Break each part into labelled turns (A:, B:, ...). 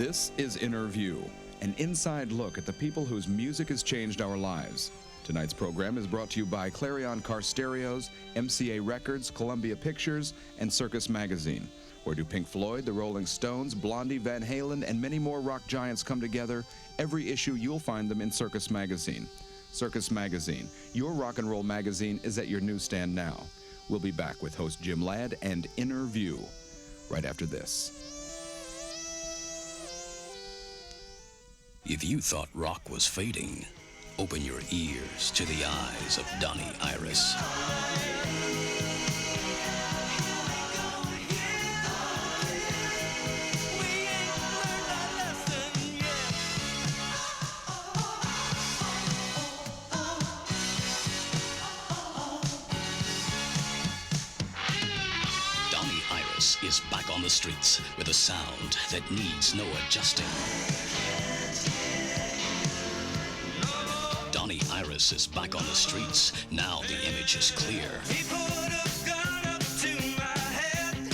A: This is Inner View, an inside look at the people whose music has changed our lives. Tonight's program is brought to you by Clarion Car Stereos, MCA Records, Columbia Pictures, and Circus Magazine. Where do Pink Floyd, the Rolling Stones, Blondie, Van Halen, and many more rock giants come together? Every issue you'll find them in Circus Magazine. Circus Magazine, your rock and roll magazine, is at your newsstand now. We'll be back with host Jim Ladd and Inner View right after this.
B: If you thought rock was fading, open your ears to the eyes of Donnie Iris. Donnie Iris is back on the streets with a sound that needs no adjusting. Donnie Iris is back on the streets. Now the image is clear. He put a gun up to my head.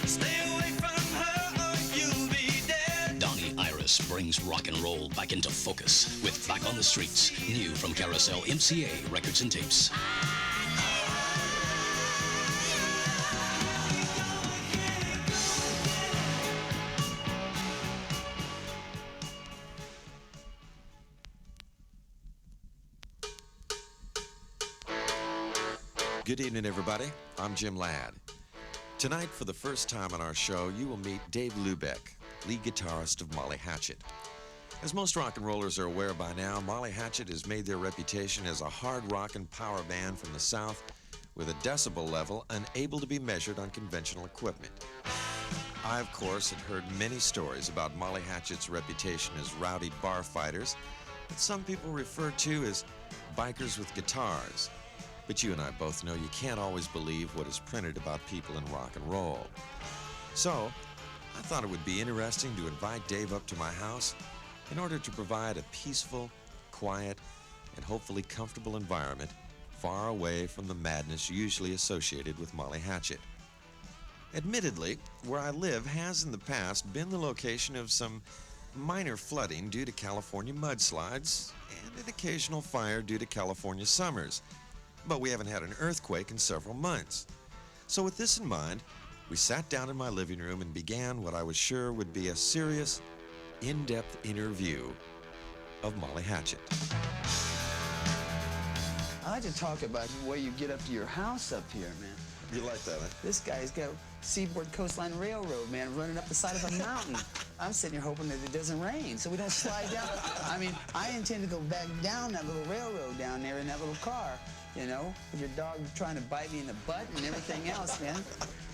B: Stay away from her or you'll be dead. Donnie Iris brings rock and roll back into focus with Back on the Streets, new from Carousel MCA Records and Tapes.
C: Good evening, everybody. I'm Jim Ladd. Tonight, for the first time on our show, you will meet Dave Hlubek, lead guitarist of Molly Hatchet. As most rock and rollers are aware by now, Molly Hatchet has made their reputation as a hard rock and power band from the South with a decibel level unable to be measured on conventional equipment. I, of course, had heard many stories about Molly Hatchet's reputation as rowdy bar fighters that some people refer to as bikers with guitars. But you and I both know you can't always believe what is printed about people in rock and roll. So, I thought it would be interesting to invite Dave up to my house in order to provide a peaceful, quiet, and hopefully comfortable environment far away from the madness usually associated with Molly Hatchet. Admittedly, where I live has in the past been the location of some minor flooding due to California mudslides and an occasional fire due to California summers. But we haven't had an earthquake in several months. So with this in mind, we sat down in my living room and began what I was sure would be a serious, in-depth interview of Molly Hatchet.
D: I like to talk about the way you get up to your house up here, man.
C: You like that, huh?
D: This guy's got Seaboard Coastline Railroad, man, running up the side of a mountain. I'm sitting here hoping that it doesn't rain so we don't slide down. I mean, I intend to go back down that little railroad down there in that little car, you know, with your dog trying to bite me in the butt and everything else, man.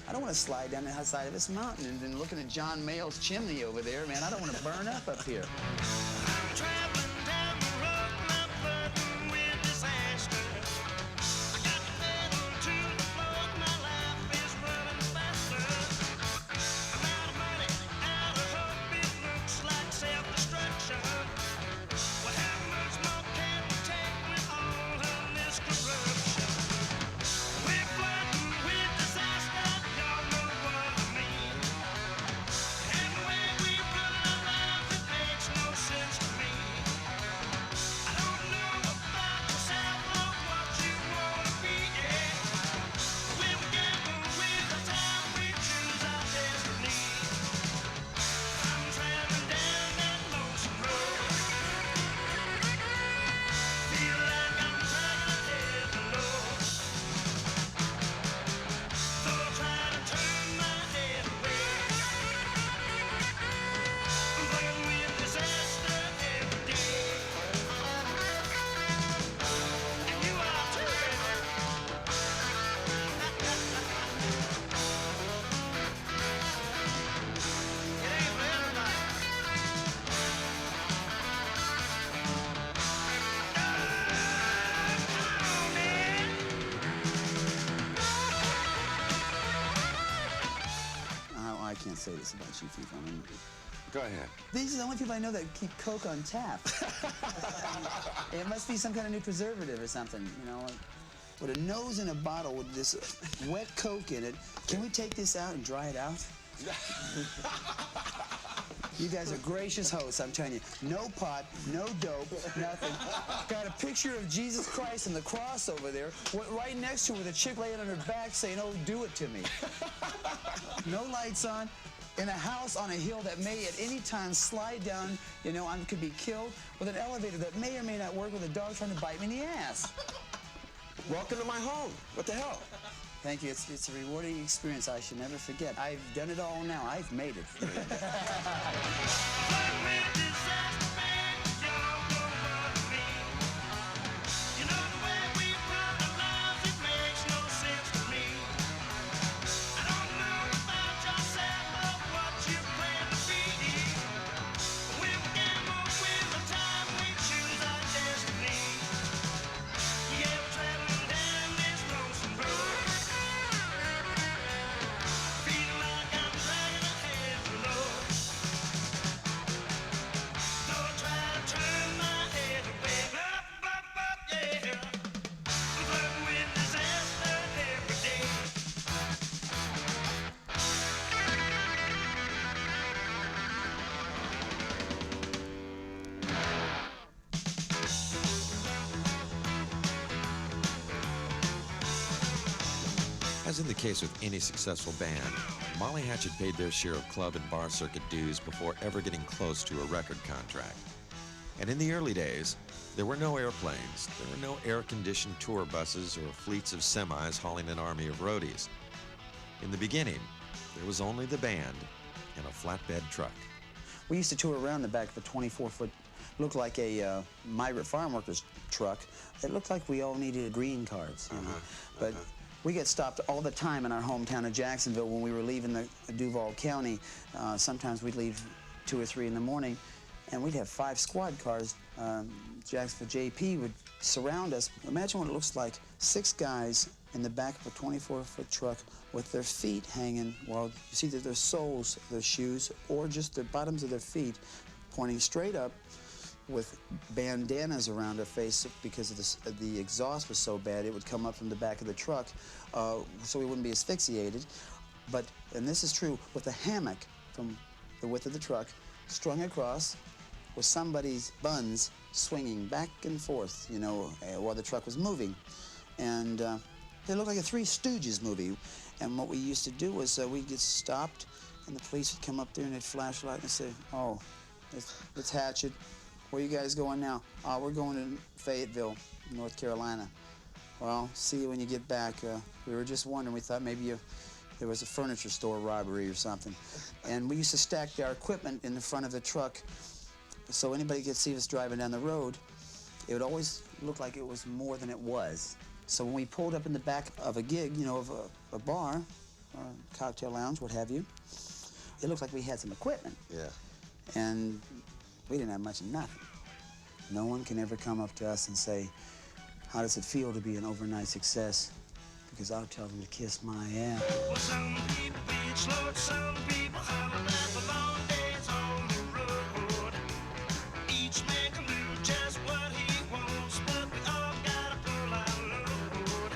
D: I don't want to slide down the side of this mountain and then looking at John Mayall's chimney over there, man. I don't want to burn up here. I can't say this about you people. I mean,
C: Go ahead.
D: these are the only people I know that keep Coke on tap. It must be some kind of new preservative or something, you know. Like, with a nose in a bottle with this wet Coke in it. Can we take this out and dry it out? You guys are gracious hosts, I'm telling you. No pot, no dope, nothing. Got a picture of Jesus Christ and the cross over there, right next to her with a chick laying on her back saying, "Oh, do it to me." No lights on, in a house on a hill that may at any time slide down, you know, I could be killed, with an elevator that may or may not work, with a dog trying to bite me in the ass.
C: Welcome to my home. What the hell?
D: Thank you. It's a rewarding experience I should never forget. I've done it all now. I've made it.
C: As in the case with any successful band, Molly Hatchet paid their share of club and bar circuit dues before ever getting close to a record contract. And in the early days, there were no airplanes, there were no air-conditioned tour buses or fleets of semis hauling an army of roadies. In the beginning, there was only the band and a flatbed truck.
D: We used to tour around the back of a 24-foot, looked like a migrant farm worker's truck. It looked like we all needed green cards, you know. But we get stopped all the time in our hometown of Jacksonville when we were leaving the Duval County. Sometimes we'd leave 2 or 3 in the morning, and we'd have 5 squad cars. Jacksonville JP would surround us. Imagine what it looks like, 6 guys in the back of a 24-foot truck with their feet hanging, well, you see that their soles of their shoes or just the bottoms of their feet pointing straight up, with bandanas around their face because of the exhaust was so bad it would come up from the back of the truck, so we wouldn't be asphyxiated. But, and this is true, with a hammock from the width of the truck strung across with somebody's buns swinging back and forth, you know, while the truck was moving. And it looked like a Three Stooges movie. And what we used to do was we'd get stopped, and the police would come up there and they'd flashlight and say, "Oh, it's Hatchet. Where you guys going now?" "Oh, we're going to Fayetteville, North Carolina." "Well, see you when you get back. We were just wondering, we thought maybe there was a furniture store robbery or something." And we used to stack our equipment in the front of the truck so anybody could see us driving down the road. It would always look like it was more than it was. So when we pulled up in the back of a gig, you know, of a bar or a cocktail lounge, what have you, it looked like we had some equipment.
C: Yeah.
D: And we didn't have much of nothing. No one can ever come up to us and say, "How does it feel to be an overnight success?" Because I'll tell them to kiss my ass.
E: Well, some people beat slow, some people holler like the long days on the road. Each man can do just what he wants, but we all gotta pull our load.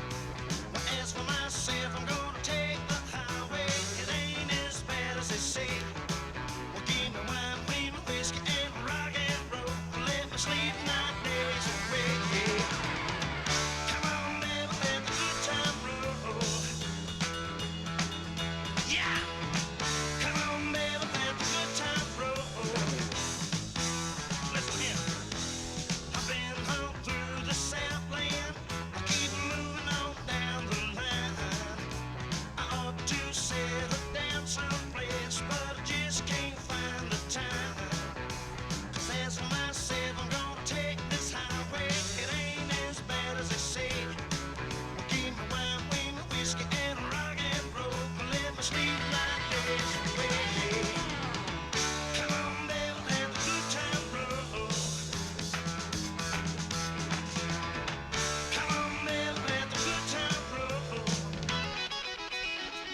E: Well, as for myself, I'm gonna take the highway. It ain't as bad as they say. Well, give me wine, cream, whiskey, and rock and roll. Let me sleep my days away. Come on, baby, let the good time roll. Yeah! Come on, baby, let the good time roll. Listen here. I've been home through the Southland. I keep moving on down the line. I ought to settle down someplace, but I just can't find the time. 'Cause as for myself, I'm gonna take this highway. It ain't as bad as they say. Well, give me wine, give me whiskey, and rock and roll. Let me sleep my days away. Come on, baby, let the good time roll. Come on, baby, let the good time roll.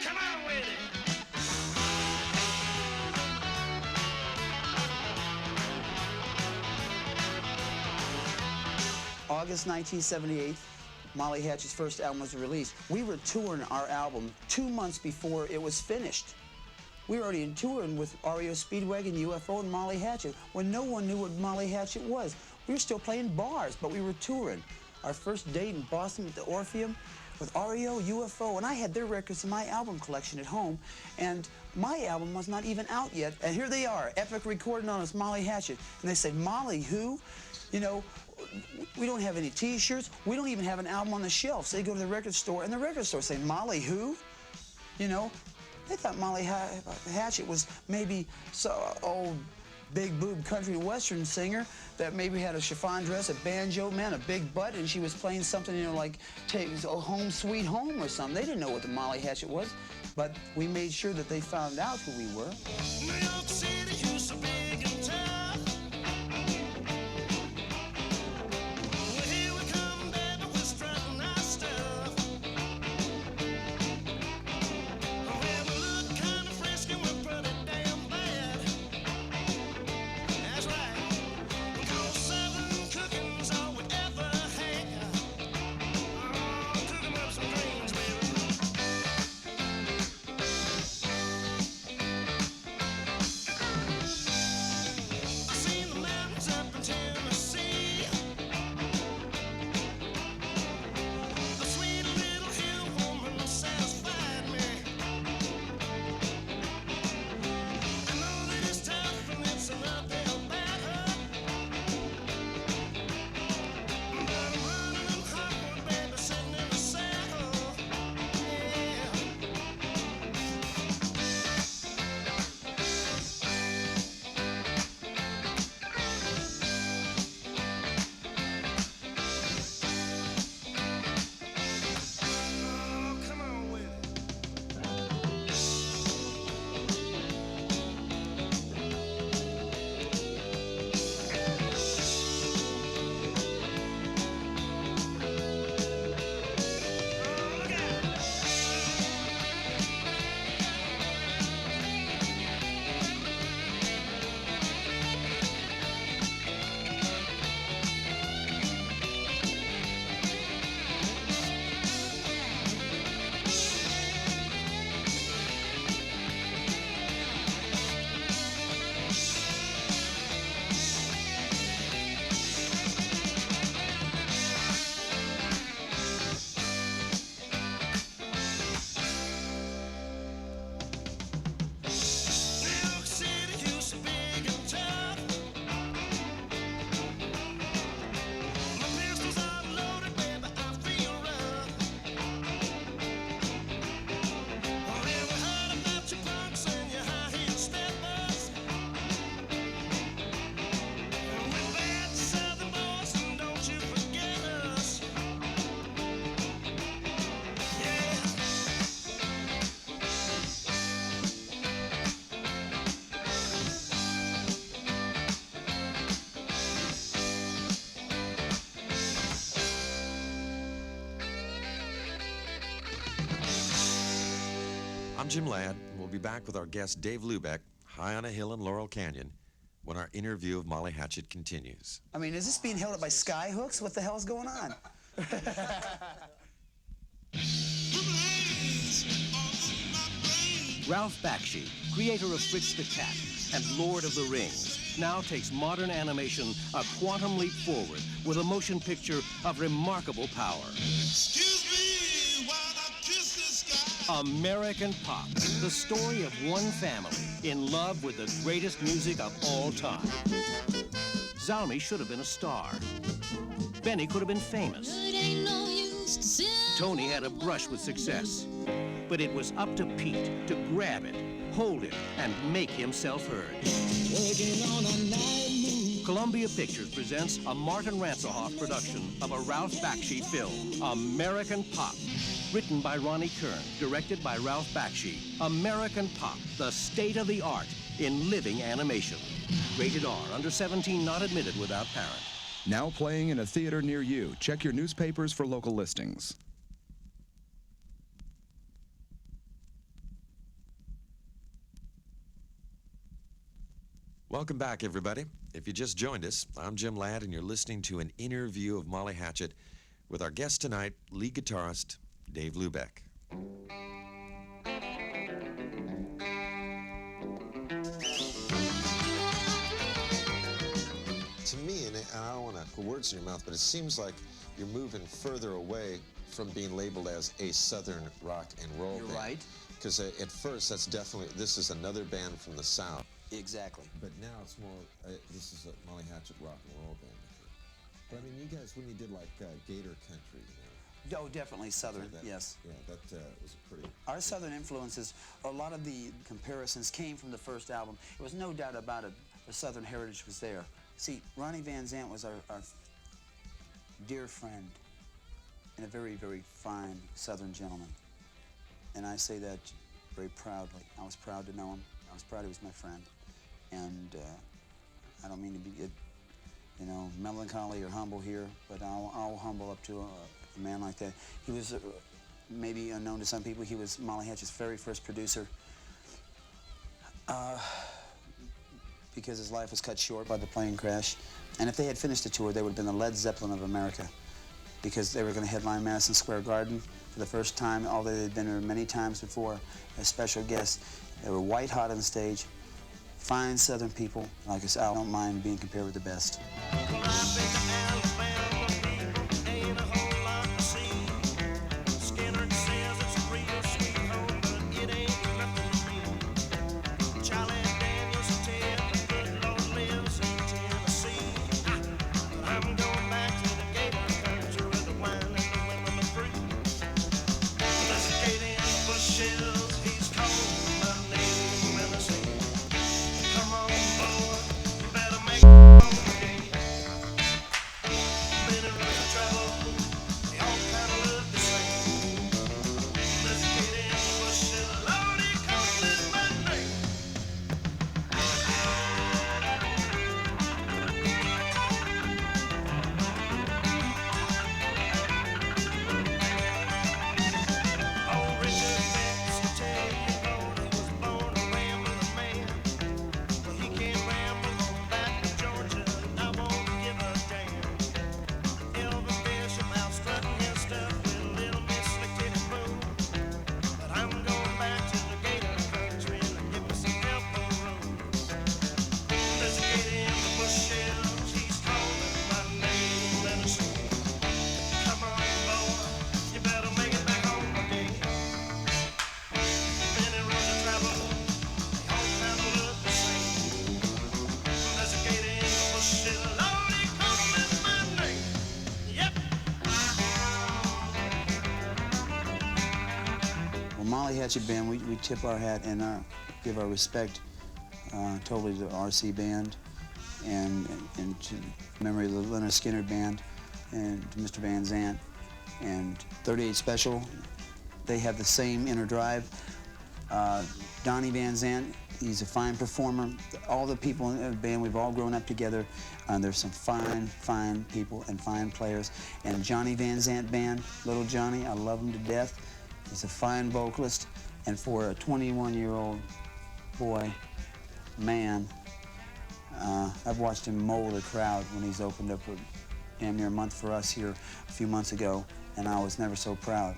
E: Come on with it.
D: August 1978, Molly Hatchet's first album was released. We were touring our album 2 months before it was finished. We were already in touring with REO Speedwagon, UFO, and Molly Hatchet when no one knew what Molly Hatchet was. We were still playing bars, but we were touring. Our first date in Boston at the Orpheum with REO, UFO, and I had their records in my album collection at home, and my album was not even out yet. And here they are, Epic recording on us, Molly Hatchet. And they said, Molly who? You know, we don't have any T-shirts. We don't even have an album on the shelf. So they go to the record store, and the record store say, Molly who? You know, they thought Molly Hatchet was maybe old big boob country western singer that maybe had a chiffon dress, a banjo, man, a big butt, and she was playing something, you know, like Home Sweet Home or something. They didn't know what the Molly Hatchet was, but we made sure that they found out who we were.
E: New York City used to be big and tough. Well, here we come, baby, we're strutting our stuff. Well, we look kind of frisky, we're pretty damn bad. That's right. Because Southern cooking's all we ever had. Oh, cooking up some dreams, baby. I seen the mountains up in Tennessee. A sweet little hill woman satisfied me. I know that it's tough and it's an uphill battle, but I'm running them hard, baby, sitting in the saddle. Yeah. Oh, come on with it. Oh, look out. New York City used to be big and tough. My pistols are loaded, baby, I feel rough. Well, have you heard about your punks and your high-heel steppers? We're bad Southern boys, and don't you forget us. Yeah.
C: I'm Jim Ladd, and we'll be back with our guest Dave Hlubek, high on a hill in Laurel Canyon, when our interview of Molly Hatchet continues.
D: I mean, is this being held up by sky hooks? What the hell's going on?
F: Ralph Bakshi, creator of Fritz the Cat and Lord of the Rings, now takes modern animation a quantum leap forward with a motion picture of remarkable power.
E: Excuse me while I kiss this guy.
F: American Pop, the story of one family in love with the greatest music of all time. Zalmi should have been a star. Benny could have been famous. Tony had a brush with success. But it was up to Pete to grab it, hold it, and make himself heard. Columbia Pictures presents a Martin Ransohoff production of a Ralph Bakshi film, American Pop. Written by Ronnie Kern, directed by Ralph Bakshi. American Pop, the state of the art in living animation. Rated R, under 17, not admitted without parent.
A: Now playing in a theater near you. Check your newspapers for local listings.
C: Welcome back, everybody. If you just joined us, I'm Jim Ladd, and you're listening to an interview of Molly Hatchet with our guest tonight, lead guitarist Dave Hlubek. words in your mouth, but it seems like you're moving further away from being labeled as a Southern rock and roll band.
D: You're right.
C: Because at first, this is another band from the South.
D: Exactly.
C: But now it's more, this is a Molly Hatchet rock and roll band. But I mean, you guys, when you did like Gator Country,
D: Oh, definitely Southern, yes.
C: Yeah, that was a pretty...
D: Our Southern influences, a lot of the comparisons came from the first album. There was no doubt about it, the Southern heritage was there. See, Ronnie Van Zant was our dear friend and a very, very fine Southern gentleman. And I say that very proudly. I was proud to know him. I was proud he was my friend. And I don't mean to be, melancholy or humble here, but I'll humble up to a man like that. He was, maybe unknown to some people, he was Molly Hatchet's very first producer. Because his life was cut short by the plane crash. And if they had finished the tour, they would have been the Led Zeppelin of America, because they were going to headline Madison Square Garden for the first time, although they'd been there many times before as special guests. They were white hot on stage, fine Southern people. Like I said, I don't mind being compared with the best. Molly Hatchet Band, we tip our hat and give our respect totally to the RC Band and to the memory of the Leonard Skinner Band and to Mr. Van Zant and 38 Special. They have the same inner drive. Donnie Van Zant, he's a fine performer. All the people in the band, we've all grown up together. There's some fine people and fine players. And Johnny Van Zant Band, Little Johnny, I love him to death. He's a fine vocalist, and for a 21-year-old boy, man, I've watched him mold a crowd when he's opened up damn near a month for us here a few months ago, and I was never so proud.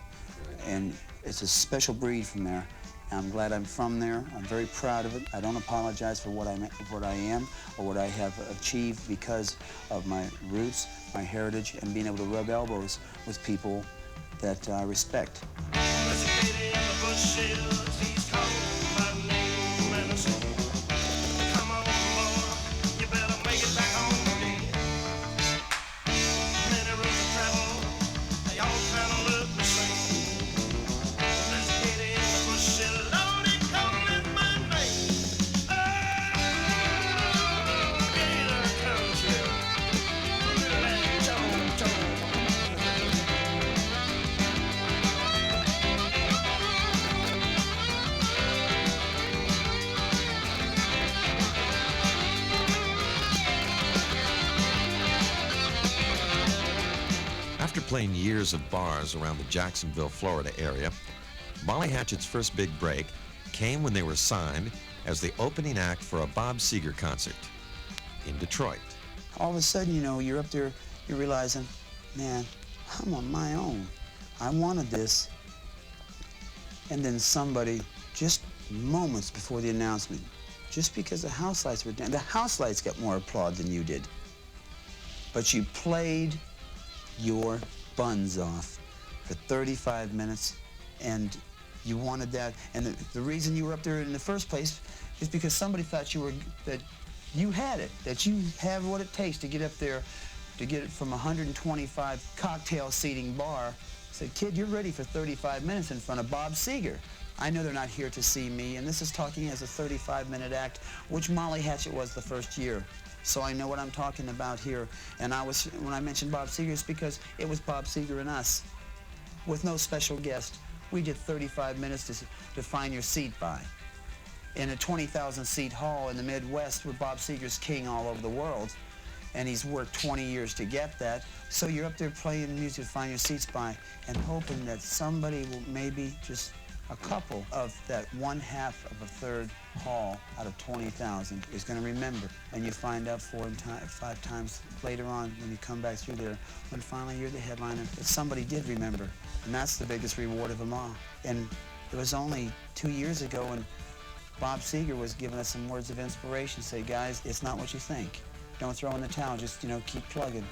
D: And it's a special breed from there. I'm glad I'm from there. I'm very proud of it. I don't apologize for what I am or what I have achieved because of my roots, my heritage, and being able to rub elbows with people that I respect.
C: After playing years of bars around the Jacksonville, Florida area, Molly Hatchet's first big break came when they were signed as the opening act for a Bob Seger concert in Detroit.
D: All of a sudden, you're up there, you're realizing, man, I'm on my own. I wanted this. And then somebody, just moments before the announcement, just because the house lights were down, the house lights got more applaud than you did. but you played your buns off for 35 minutes, and you wanted that. And the reason you were up there in the first place is because somebody thought that you had it, that you have what it takes to get up there, to get it from 125 cocktail seating bar. Said, kid, you're ready for 35 minutes in front of Bob Seger. I know they're not here to see me, and this is talking as a 35-minute act, which Molly Hatchet was the first year. So I know what I'm talking about here. And when I mentioned Bob Seger, it's because it was Bob Seger and us, with no special guest. We did 35 minutes to find your seat by. In a 20,000-seat hall in the Midwest where Bob Seger's king all over the world, and he's worked 20 years to get that. So you're up there playing music to find your seats by and hoping that somebody will, maybe just a couple of that 1/2 of a third hall out of 20,000 is going to remember. And you find out 4 and 5 times later on when you come back through there, when finally you're the headliner, that somebody did remember. And that's the biggest reward of them all. And it was only 2 years ago when Bob Seger was giving us some words of inspiration. Say, guys, it's not what you think. Don't throw in the towel, just, keep plugging.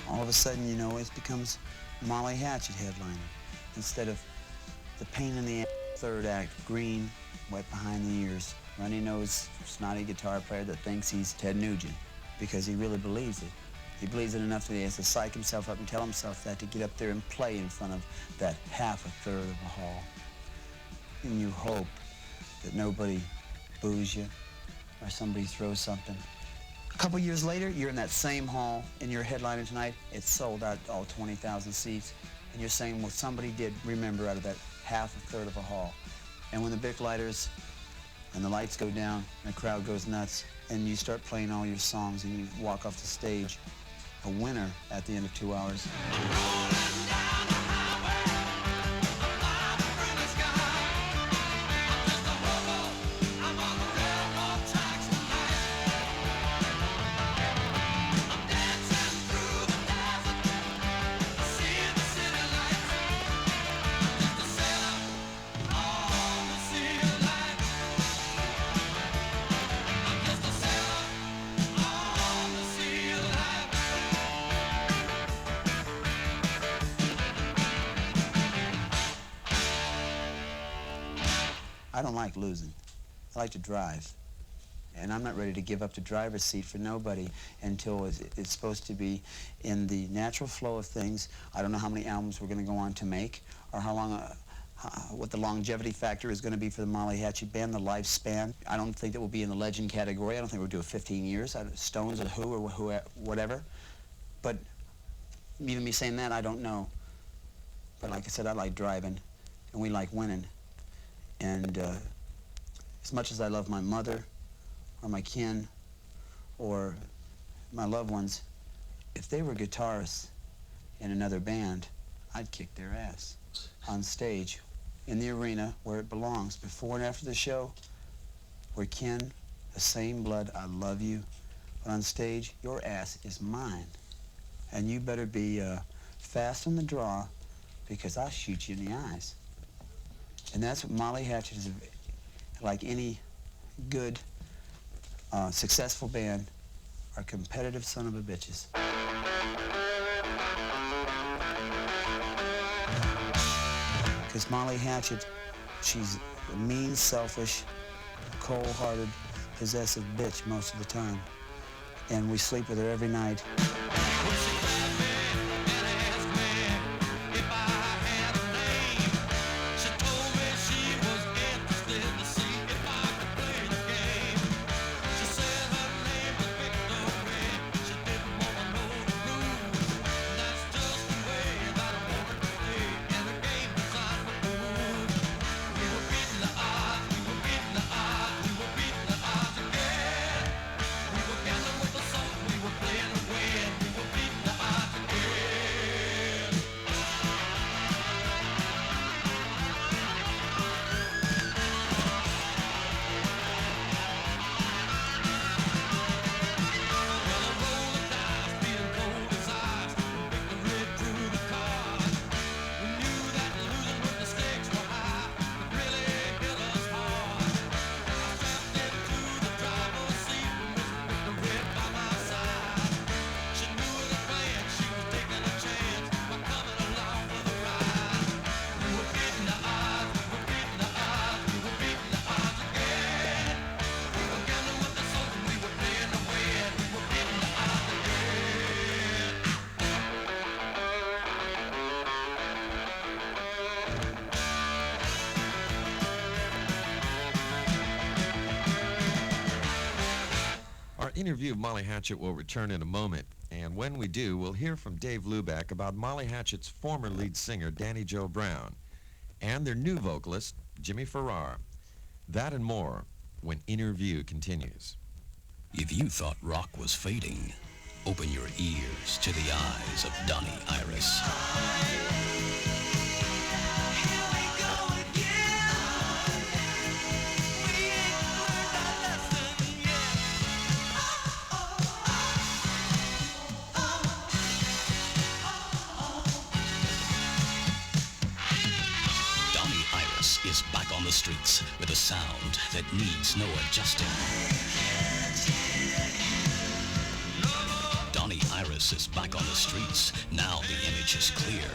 D: All of a sudden, it becomes Molly Hatchet headliner instead of the pain in the third act, green, wet behind the ears, runny-nosed, snotty guitar player that thinks he's Ted Nugent because he really believes it. He believes it enough that he has to psych himself up and tell himself that to get up there and play in front of that 1/2 of a hall. And you hope that nobody boos you or somebody throws something. A couple years later, you're in that same hall and you're headlining tonight. It's sold out, all 20,000 seats. And you're saying, well, somebody did remember out of that 1/2 of a hall. And when the Bic lighters and the lights go down and the crowd goes nuts and you start playing all your songs and you walk off the stage, a winner at the end of 2 hours. I don't like losing. I like to drive. And I'm not ready to give up the driver's seat for nobody until it's supposed to be in the natural flow of things. I don't know how many albums we're going to go on to make or how long, what the longevity factor is going to be for the Molly Hatchet Band, the lifespan. I don't think that we'll be in the legend category. I don't think we'll do 15 years, Stones or Who or whatever. But even me saying that, I don't know. But like I said, I like driving, and we like winning. And as much as I love my mother or my kin or my loved ones, if they were guitarists in another band, I'd kick their ass on stage, in the arena where it belongs. Before and after the show, we're kin, the same blood, I love you. But on stage, your ass is mine. And you better be fast on the draw because I'll shoot you in the eyes. And that's what Molly Hatchet like any good, successful band, are competitive son of a bitches. Because Molly Hatchet, she's a mean, selfish, cold-hearted, possessive bitch most of the time. And we sleep with her every night.
C: Our interview of Molly Hatchet will return in a moment, and when we do, we'll hear from Dave Hlubek about Molly Hatchet's former lead singer, Danny Joe Brown, and their new vocalist, Jimmy Farrar. That and more when Interview continues.
B: If you thought rock was fading, open your ears to the eyes of Donnie Iris. Is back on the streets with a sound that needs no adjusting. Donnie Iris is back on the streets. Now the image is clear.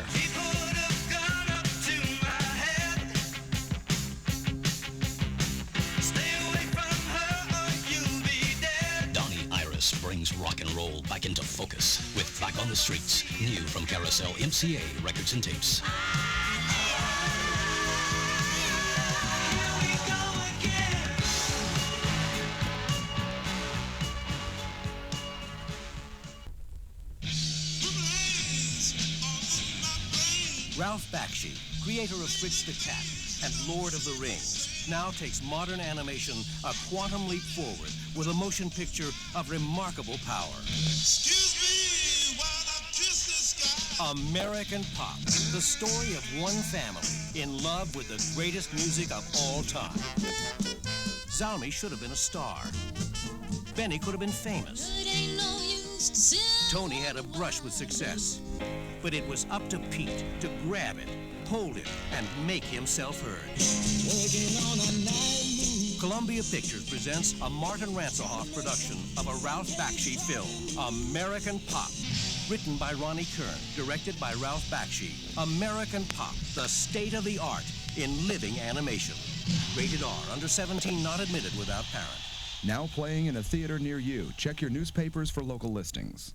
B: Donnie Iris brings rock and roll back into focus with Back on the Streets, new from Carousel MCA Records and Tapes.
F: Ralph Bakshi, creator of Fritz the Cat and Lord of the Rings, now takes modern animation a quantum leap forward with a motion picture of remarkable power.
E: Excuse me while I kiss this guy.
F: American Pop, the story of one family in love with the greatest music of all time. Zalmi should have been a star. Benny could have been famous. Tony had a brush with success. But it was up to Pete to grab it, hold it, and make himself heard. Columbia Pictures presents a Martin Ransohoff production of a Ralph Bakshi film, American Pop. Written by Ronnie Kern, directed by Ralph Bakshi. American Pop, the state of the art in living animation. Rated R, under 17, not admitted without parent.
A: Now playing in a theater near you. Check your newspapers for local listings.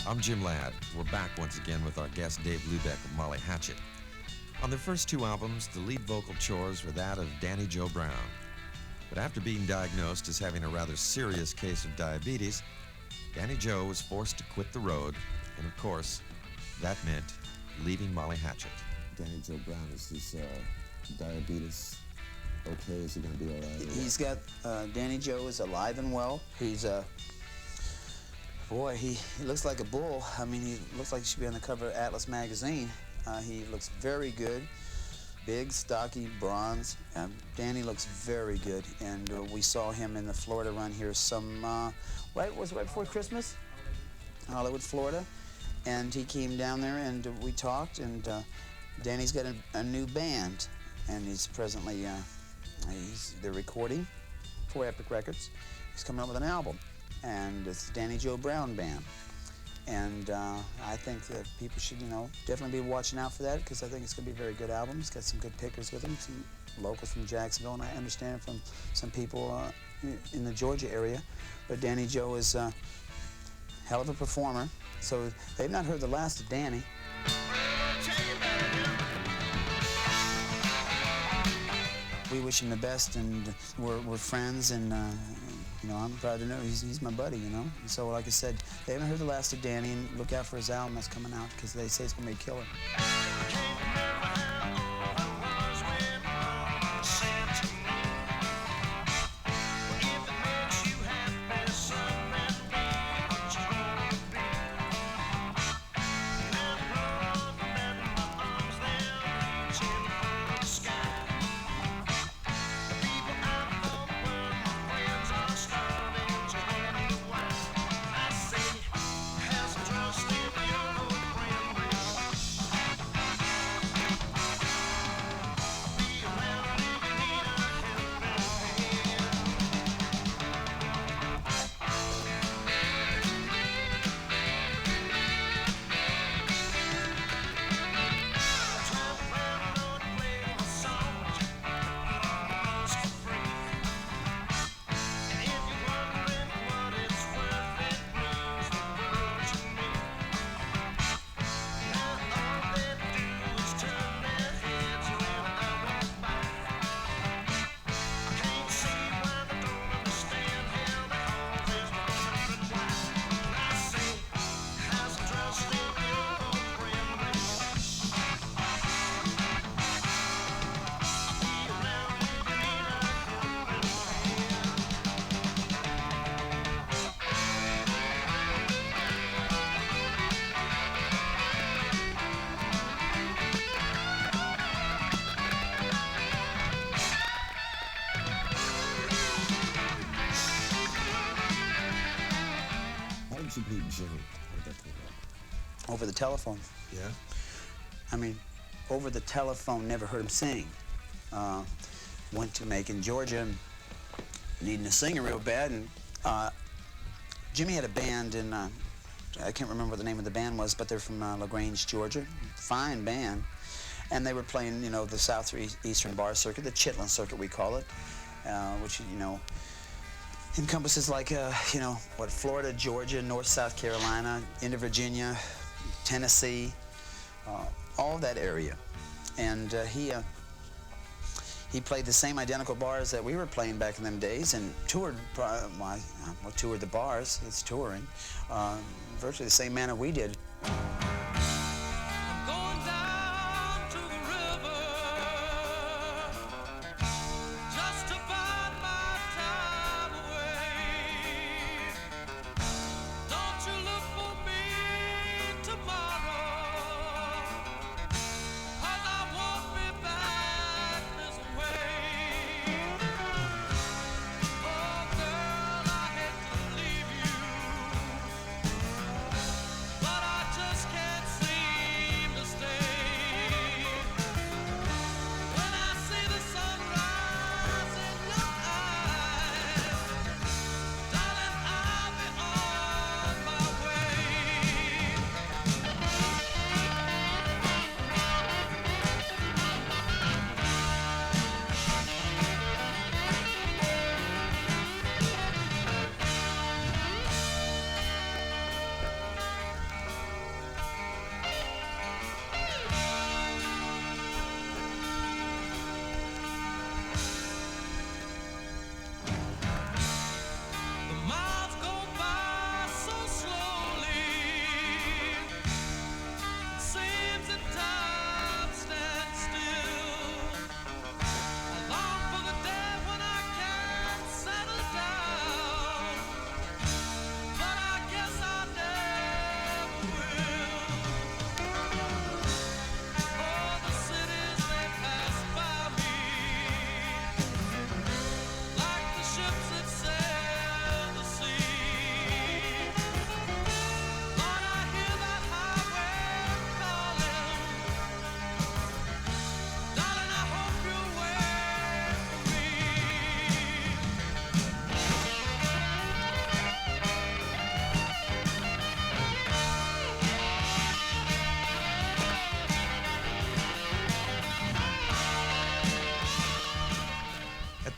C: I'm Jim Ladd. We're back once again with our guest Dave Hlubek of Molly Hatchet. On their first two albums, the lead vocal chores were that of Danny Joe Brown. But after being diagnosed as having a rather serious case of diabetes, Danny Joe was forced to quit the road, and of course, that meant leaving Molly Hatchet.
G: Danny Joe Brown, is his diabetes okay? Is he going to be all right?
D: He's got, Danny Joe is alive and well. He's, boy, he looks like a bull. I mean, he looks like he should be on the cover of Atlas magazine. He looks very good. Big, stocky, bronze. Danny looks very good. And we saw him in the Florida run here was it right before Christmas? Hollywood, Florida. And he came down there and we talked, and Danny's got a new band, and he's presently, they're recording for Epic Records. He's coming up with an album, and it's the Danny Joe Brown Band. And I think that people should, definitely be watching out for that, because I think it's going to be a very good album. It's got some good pickers with him, some locals from Jacksonville, and I understand from some people in the Georgia area. But Danny Joe is a hell of a performer, so they've not heard the last of Danny. We wish him the best, and we're friends, and I'm proud to know he's my buddy, So like I said, they haven't heard the last of Danny, and look out for his album that's coming out, because they say it's going to be a killer.
G: You meet Jimmy? How did that come about?
D: Over the telephone.
G: Yeah?
D: I mean, over the telephone, never heard him sing. Went to Macon, Georgia, needing a singer real bad, and Jimmy had a band in, I can't remember what the name of the band was, but they're from LaGrange, Georgia. Fine band. And they were playing, the southeastern bar circuit, the Chitlin circuit, we call it, which, encompasses like, Florida, Georgia, North, South Carolina, into Virginia, Tennessee, all that area. And he played the same identical bars that we were playing back in them days, and toured, toured the bars, it's touring, virtually the same manner we did.
E: Just can't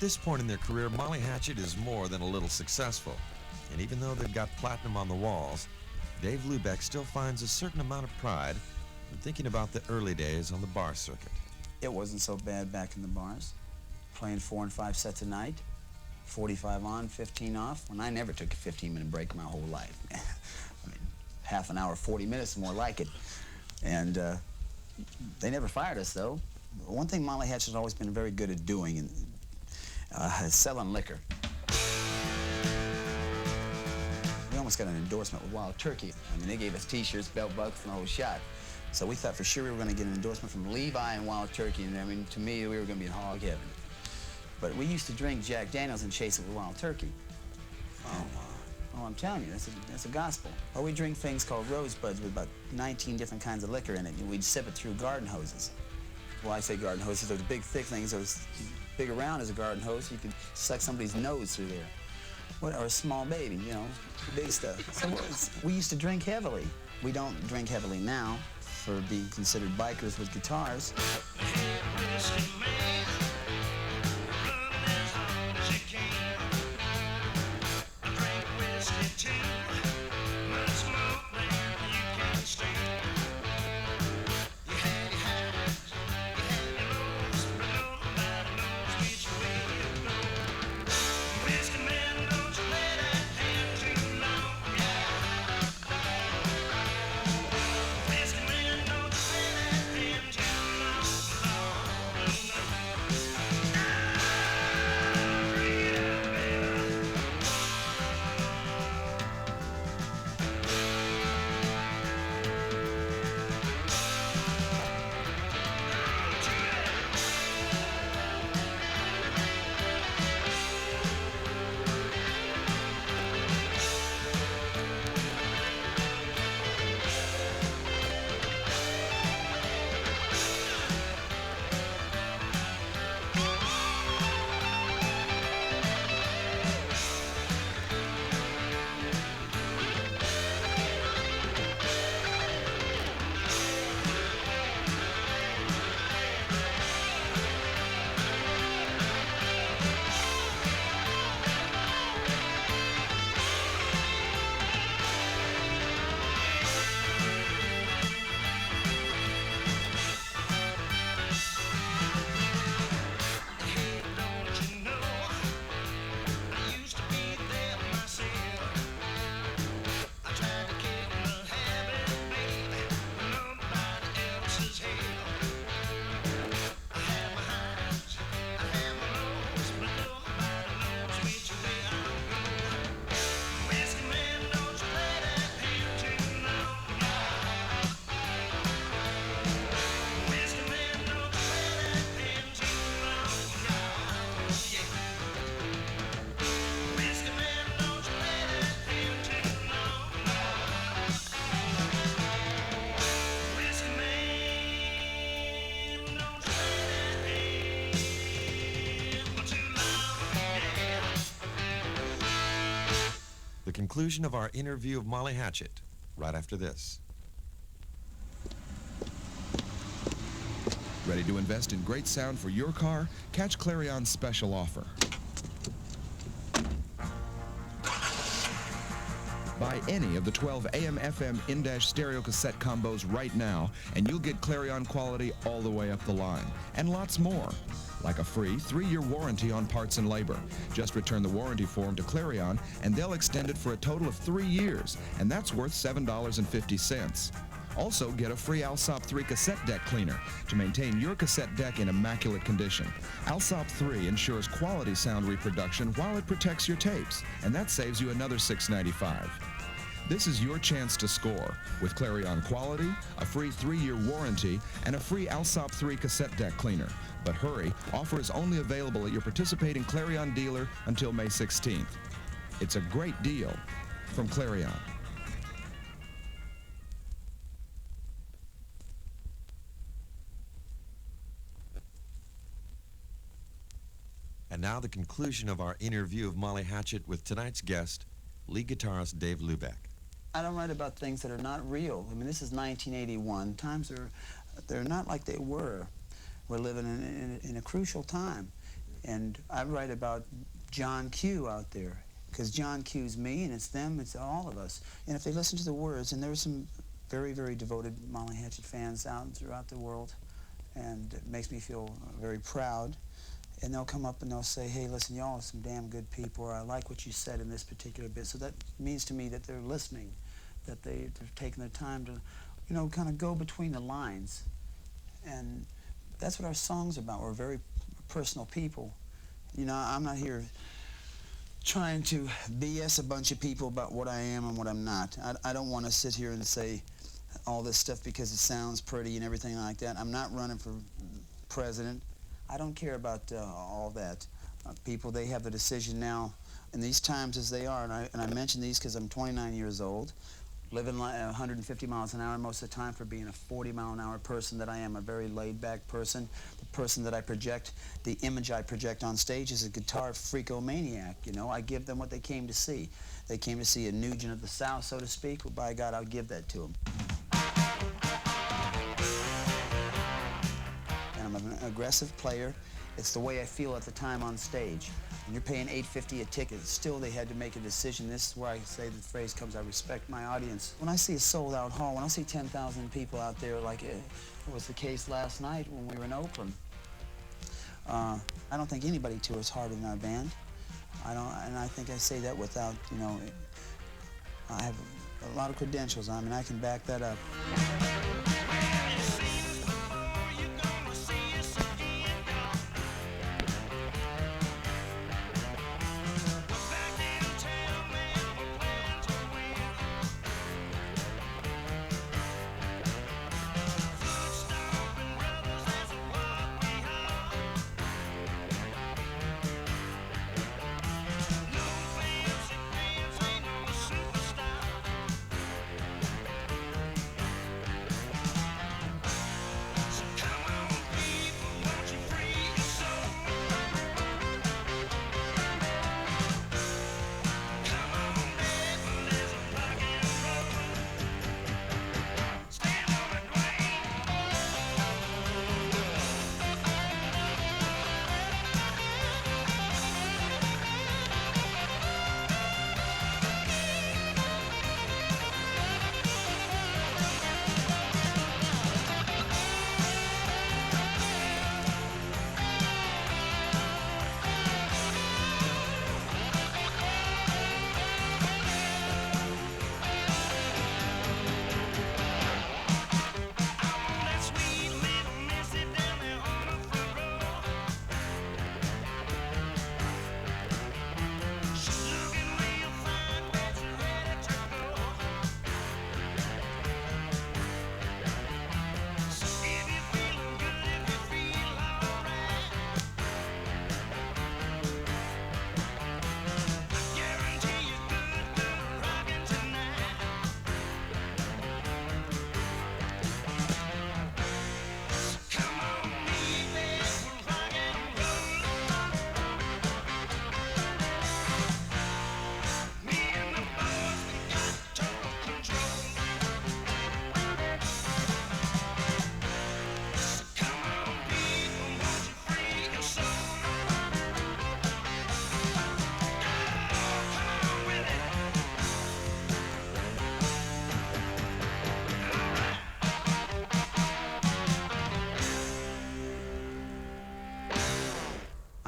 C: this point in their career, Molly Hatchet is more than a little successful. And even though they've got platinum on the walls, Dave Hlubek still finds a certain amount of pride in thinking about the early days on the bar circuit.
D: It wasn't so bad back in the bars, playing 4 and 5 sets a night, 45 on, 15 off, when I never took a 15-minute break my whole life. I mean, half an hour, 40 minutes, more like it. And they never fired us, though. One thing Molly Hatchet's always been very good at doing is selling liquor. We almost got an endorsement with Wild Turkey. I mean, they gave us T-shirts, belt buckles, and the whole shot. So we thought for sure we were going to get an endorsement from Levi and Wild Turkey, and I mean, to me, we were going to be in hog heaven. But we used to drink Jack Daniels and chase it with Wild Turkey. Oh, I'm telling you, that's a gospel. Or we drink things called rosebuds with about 19 different kinds of liquor in it, and we'd sip it through garden hoses. Well, I say garden hoses, those big, thick things, those big around as a garden hose, you could suck somebody's nose through there. Or a small baby, you know, big stuff. So we used to drink heavily. We don't drink heavily now for being considered bikers with guitars.
C: The conclusion of our interview of Molly Hatchet, right after this.
A: Ready to invest in great sound for your car? Catch Clarion's special offer. Buy any of the 12 AM/FM in-dash stereo cassette combos right now, and you'll get Clarion quality all the way up the line, and lots more. Like a free 3-year warranty on parts and labor. Just return the warranty form to Clarion, and they'll extend it for a total of 3 years, and that's worth $7.50. Also, get a free Alsop 3 cassette deck cleaner to maintain your cassette deck in immaculate condition. Alsop 3 ensures quality sound reproduction while it protects your tapes, and that saves you another $6.95. This is your chance to score with Clarion quality, a free 3-year warranty, and a free Alsop 3 cassette deck cleaner. But hurry, offer is only available at your participating Clarion dealer until May 16th. It's a great deal from Clarion.
C: And now the conclusion of our interview of Molly Hatchet with tonight's guest, lead guitarist Dave Hlubek.
D: I don't write about things that are not real. I mean, this is 1981. Times they're not like they were. We're living in a crucial time. And I write about John Q out there, because John Q's me, and it's them, it's all of us. And if they listen to the words, and there's some very, very devoted Molly Hatchet fans out throughout the world, and it makes me feel very proud. And they'll come up and they'll say, hey, listen, y'all are some damn good people, or I like what you said in this particular bit. So that means to me that they're listening, that they're taking the time to, you know, kind of go between the lines. And that's what our songs are about. We're very personal people. You know, I'm not here trying to BS a bunch of people about what I am and what I'm not. I don't want to sit here and say all this stuff because it sounds pretty and everything like that. I'm not running for president. I don't care about all that. People, they have the decision now in these times as they are, and I mention these because I'm 29 years old, living 150 miles an hour most of the time for being a 40-mile-an-hour person that I am, a very laid-back person. The person that I project, the image I project on stage is a guitar freakomaniac, you know. I give them what they came to see. They came to see a Nugent of the South, so to speak. Well, by God, I'll give that to them. And I'm an aggressive player. It's the way I feel at the time on stage. When you're paying $8.50 a ticket, still they had to make a decision. This is where I say the phrase comes, I respect my audience. When I see a sold-out hall, when I see 10,000 people out there like it was the case last night when we were in Oakland, I don't think anybody tours harder than our band. And I think I say that without, you know, I have a lot of credentials. I mean, I can back that up.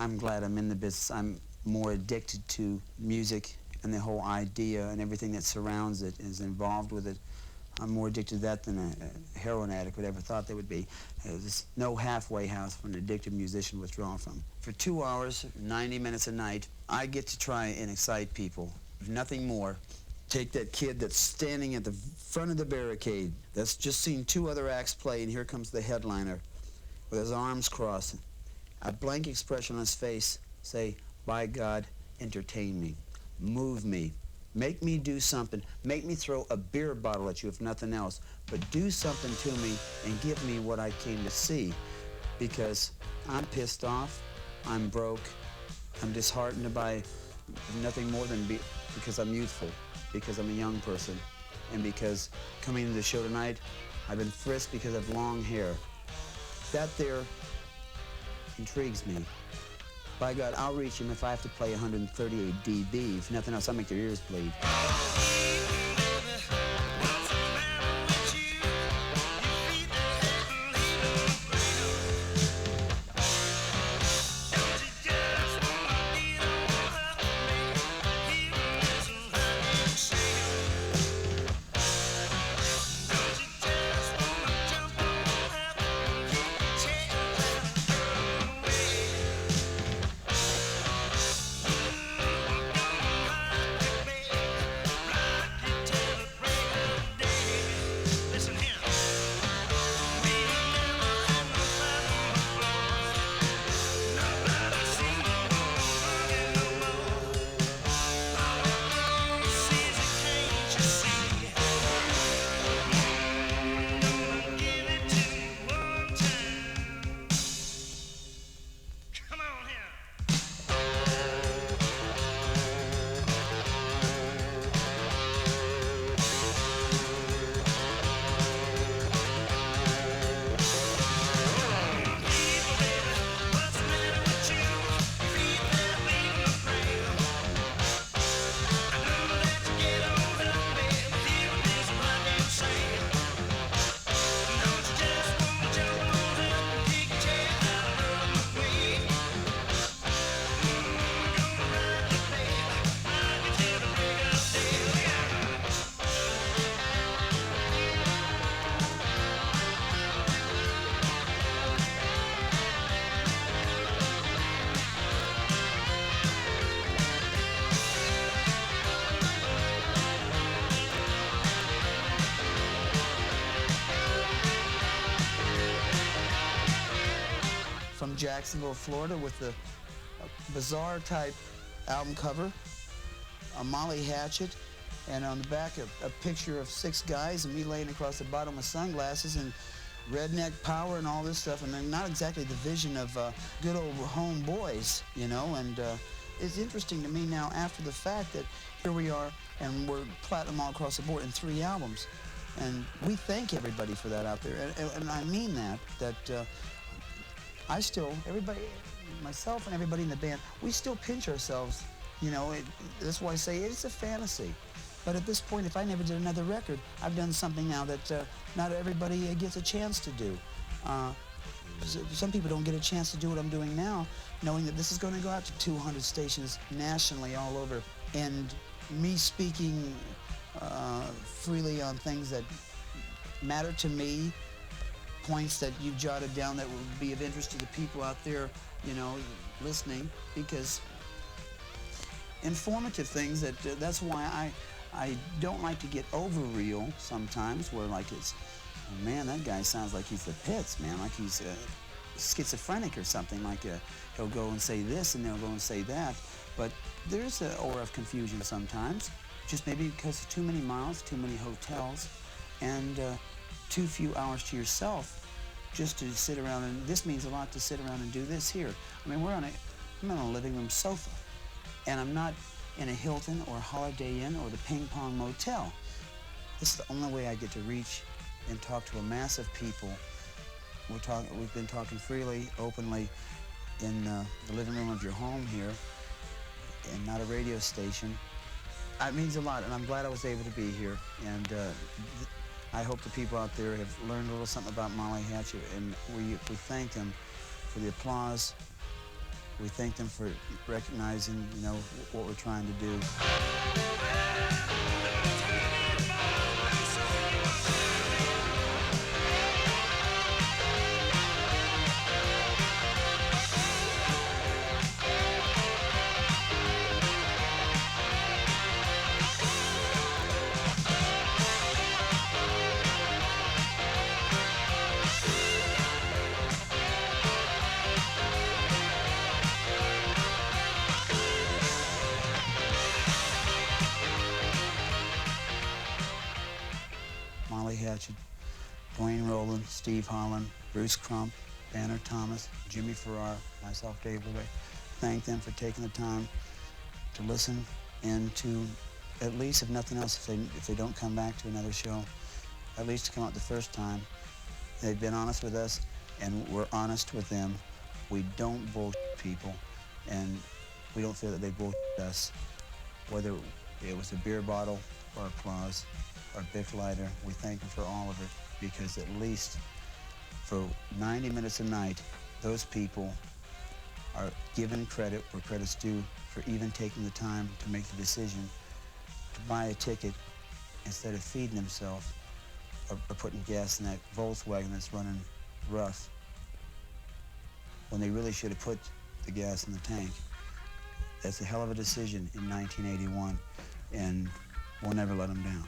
D: I'm glad I'm in the business. I'm more addicted to music and the whole idea and everything that surrounds it is involved with it. I'm more addicted to that than a heroin addict would ever thought they would be. There's no halfway house for an addicted musician withdrawn from. For 2 hours, 90 minutes a night, I get to try and excite people. If nothing more, take that kid that's standing at the front of the barricade, that's just seen 2 other acts play, and here comes the headliner with his arms crossed, a blank expression on his face, say, by God, entertain me, move me, make me do something, make me throw a beer bottle at you if nothing else, but do something to me and give me what I came to see, because I'm pissed off, I'm broke, I'm disheartened by nothing more than because I'm youthful, because I'm a young person, and because coming to the show tonight, I've been frisked because of long hair. That there intrigues me. by God, I'll reach them if I have to play 138 dB. If nothing else, I'll make their ears bleed. From Jacksonville, Florida, with the bizarre type album cover, a Molly Hatchet, and on the back a picture of 6 guys and me laying across the bottom with sunglasses and redneck power and all this stuff, and then not exactly the vision of good old home boys, you know. And it's interesting to me now after the fact that here we are and we're platinum all across the board in 3 albums, and we thank everybody for that out there, and I mean that I still, everybody, myself and everybody in the band, we still pinch ourselves, you know. That's why I say it's a fantasy. But at this point, if I never did another record, I've done something now that not everybody gets a chance to do. Some people don't get a chance to do what I'm doing now, knowing that this is going to go out to 200 stations nationally all over. And me speaking freely on things that matter to me, points that you've jotted down that will be of interest to the people out there, you know, listening, because informative things that's why I don't like to get over real sometimes, where like it's, oh man, that guy sounds like he's the pits, man, like he's schizophrenic or something, like he'll go and say this and they'll go and say that. But there's an aura of confusion sometimes, just maybe because of too many miles, too many hotels, and too few hours to yourself just to sit around, and this means a lot to sit around and do this here. I mean, I'm on a living room sofa, and I'm not in a Hilton or a Holiday Inn or the Ping Pong Motel. This is the only way I get to reach and talk to a mass of people. We've been talking freely, openly in the living room of your home here, and not a radio station. It means a lot, and I'm glad I was able to be here. And I hope the people out there have learned a little something about Molly Hatchet, and we thank them for the applause. We thank them for recognizing, you know, what we're trying to do. Molly Hatchet, Dwayne Rowland, Steve Holland, Bruce Crump, Banner Thomas, Jimmy Farrar, myself, Dave Hlubek. Thank them for taking the time to listen and to, at least, if nothing else, if they don't come back to another show, at least to come out the first time. They've been honest with us, and we're honest with them. We don't bullshit people. and we don't feel that they bullshit us, whether it was a beer bottle or applause or a Bic lighter. We thank them for all of it, because at least for 90 minutes a night, those people are given credit where credit's due for even taking the time to make the decision to buy a ticket instead of feeding themselves or putting gas in that Volkswagen that's running rough when they really should have put the gas in the tank. That's a hell of a decision in 1981, and we'll never let them down.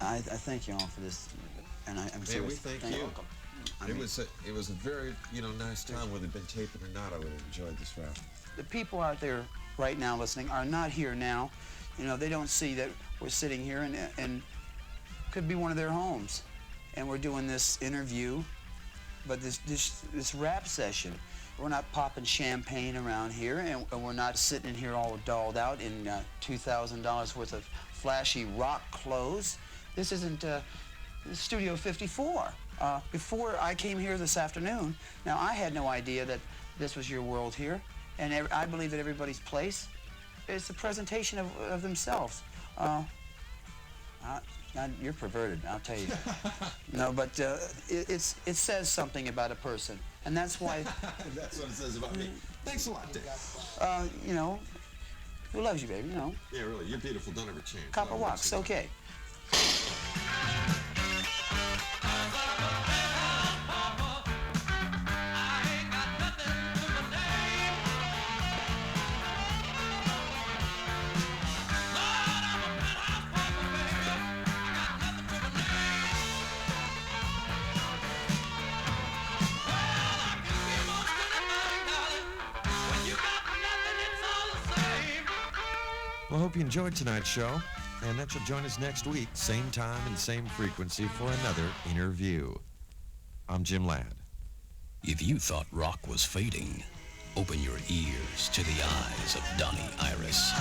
D: I thank you all for this, and I'm
C: Man,
D: serious.
C: we thank you.
D: welcome. I
C: It
D: mean,
C: was a very, nice time, whether it'd been taping or not. I would have enjoyed this, Ralph.
D: the people out there right now listening are not here now. You know, they don't see that we're sitting here, and could be one of their homes, and we're doing this interview, but this rap session. We're not popping champagne around here, and we're not sitting in here all dolled out in $2,000 worth of flashy rock clothes. This isn't Studio 54. Before I came here this afternoon, now I had no idea that this was your world here, and I believe that everybody's place is a presentation of themselves. You're perverted, I'll tell you. No, but it says something about a person, and that's why.
C: That's what it says about me. Thanks a lot, Dave.
D: You know, who loves you, baby? You know,
C: Yeah, really, you're beautiful. Don't ever change.
D: copper
C: Love
D: wax,
C: you.
D: okay.
C: Well, I hope you enjoyed tonight's show, and that you'll join us next week, same time and same frequency, for another interview. I'm Jim Ladd.
B: If you thought rock was fading, open your ears to the eyes of Donnie Iris.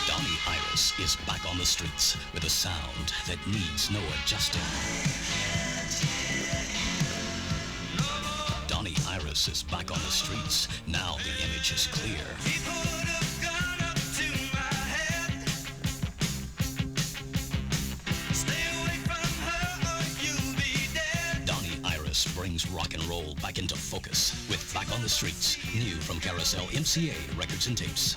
B: Donnie Iris is back on the streets with a sound that needs no adjusting. Donnie Iris is back on the streets. Now the image is clear.
E: He put a gun up to my head. Stay away from her or you'll be dead.
B: Donnie Iris brings rock and roll back into focus with Back on the Streets, new from Carousel MCA Records and Tapes.